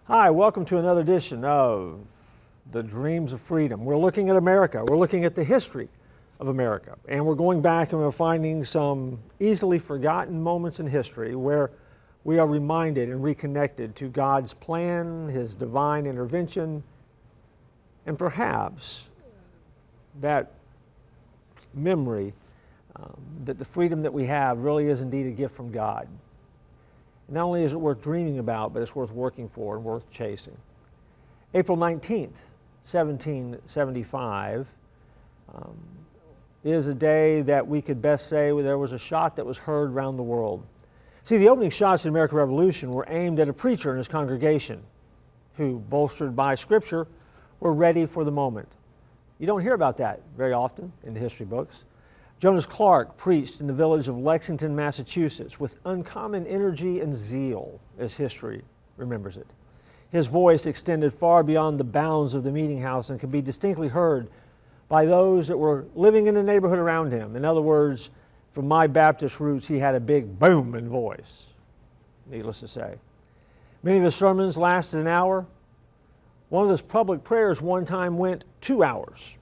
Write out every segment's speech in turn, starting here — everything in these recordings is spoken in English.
Hi, welcome to another edition of The Dreams of Freedom. We're looking at America. We're looking at the history of America. And we're going back and we're finding some easily forgotten moments in history where we are reminded and reconnected to God's plan, His divine intervention, and perhaps that memory that the freedom that we have really is indeed a gift from God. Not only is it worth dreaming about, but it's worth working for and worth chasing. April 19th, 1775, is a day that we could best say there was a shot that was heard around the world. See, the opening shots of the American Revolution were aimed at a preacher and his congregation, who, bolstered by Scripture, were ready for the moment. You don't hear about that very often in the history books. Jonas Clark preached in the village of Lexington, Massachusetts, with uncommon energy and zeal, as history remembers it. His voice extended far beyond the bounds of the meeting house and could be distinctly heard by those that were living in the neighborhood around him. In other words, from my Baptist roots, he had a big booming voice, needless to say. Many of his sermons lasted an hour. One of his public prayers one time went 2 hours.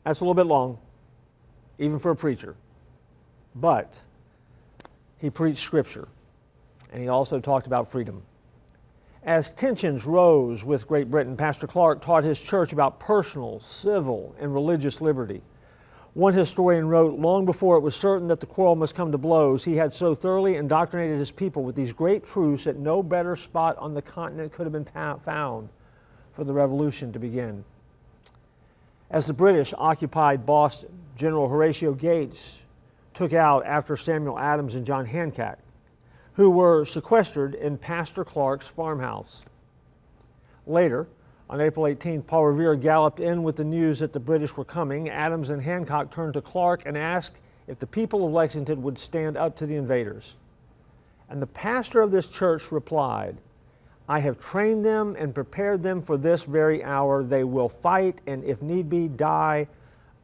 That's a little bit long, even for a preacher. But he preached Scripture, and he also talked about freedom. As tensions rose with Great Britain, Pastor Clark taught his church about personal, civil, and religious liberty. One historian wrote, long before it was certain that the quarrel must come to blows, he had so thoroughly indoctrinated his people with these great truths that no better spot on the continent could have been found for the revolution to begin. As the British occupied Boston, General Horatio Gates took out after Samuel Adams and John Hancock, who were sequestered in Pastor Clark's farmhouse. Later, on April 18th, Paul Revere galloped in with the news that the British were coming. Adams and Hancock turned to Clark and asked if the people of Lexington would stand up to the invaders. And the pastor of this church replied, I have trained them and prepared them for this very hour. They will fight and, if need be, die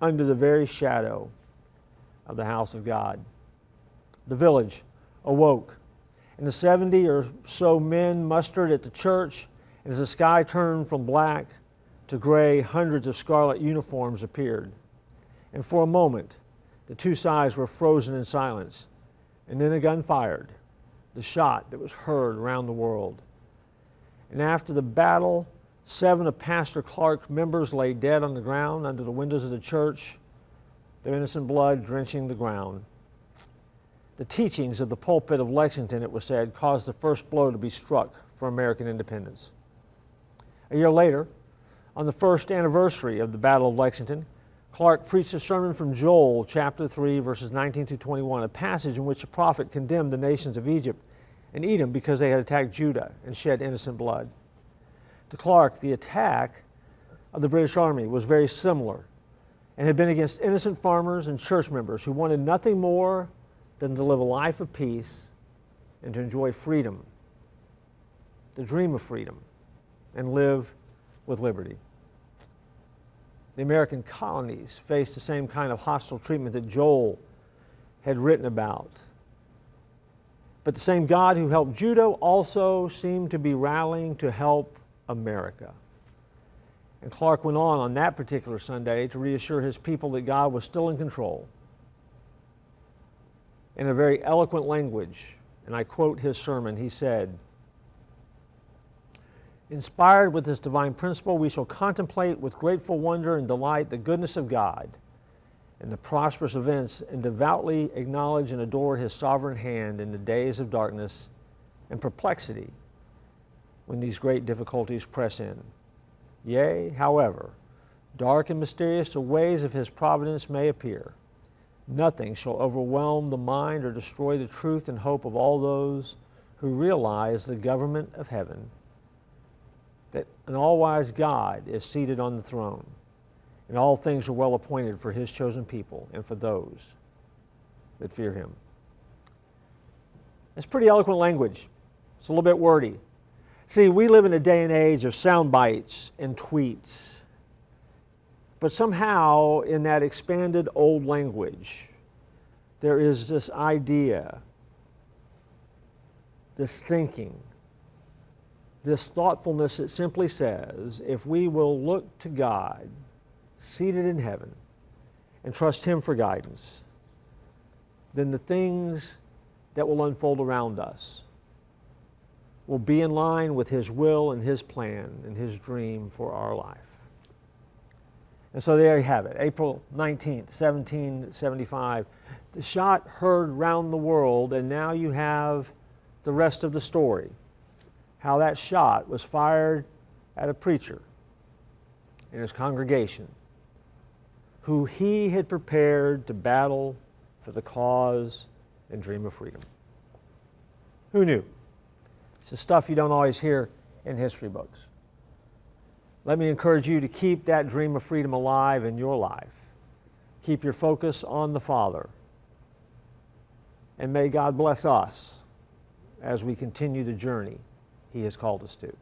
under the very shadow of the house of God. The village awoke, and the 70 or so men mustered at the church. As the sky turned from black to gray, hundreds of scarlet uniforms appeared. And for a moment, the two sides were frozen in silence. And then a gun fired, the shot that was heard around the world. And after the battle, 7 of Pastor Clark's members lay dead on the ground under the windows of the church, their innocent blood drenching the ground. The teachings of the pulpit of Lexington, it was said, caused the first blow to be struck for American independence. A year later, on the first anniversary of the Battle of Lexington, Clark preached a sermon from Joel chapter 3, verses 19 to 21, a passage in which the prophet condemned the nations of Egypt and Edom because they had attacked Judah and shed innocent blood. To Clark, the attack of the British Army was very similar and had been against innocent farmers and church members who wanted nothing more than to live a life of peace and to enjoy freedom, to dream of freedom, and live with liberty. The American colonies faced the same kind of hostile treatment that Joel had written about. But the same God who helped Judah also seemed to be rallying to help America. And Clark went on that particular Sunday to reassure his people that God was still in control. In a very eloquent language, and I quote his sermon, he said, inspired with this divine principle, we shall contemplate with grateful wonder and delight the goodness of God and the prosperous events, and devoutly acknowledge and adore His sovereign hand in the days of darkness and perplexity when these great difficulties press in. Yea, however, dark and mysterious the ways of His providence may appear, nothing shall overwhelm the mind or destroy the truth and hope of all those who realize the government of heaven, that an all-wise God is seated on the throne, and all things are well appointed for His chosen people and for those that fear Him. It's pretty eloquent language. It's a little bit wordy. See, we live in a day and age of sound bites and tweets. But somehow, in that expanded old language, there is this idea, this thinking, this thoughtfulness that simply says, if we will look to God, seated in heaven, and trust Him for guidance, then the things that will unfold around us will be in line with His will and His plan and His dream for our life. And so there you have it, April 19th, 1775. The shot heard round the world, and now you have the rest of the story. How that shot was fired at a preacher in his congregation who he had prepared to battle for the cause and dream of freedom. Who knew? It's the stuff you don't always hear in history books. Let me encourage you to keep that dream of freedom alive in your life. Keep your focus on the Father. And may God bless us as we continue the journey He has called us to.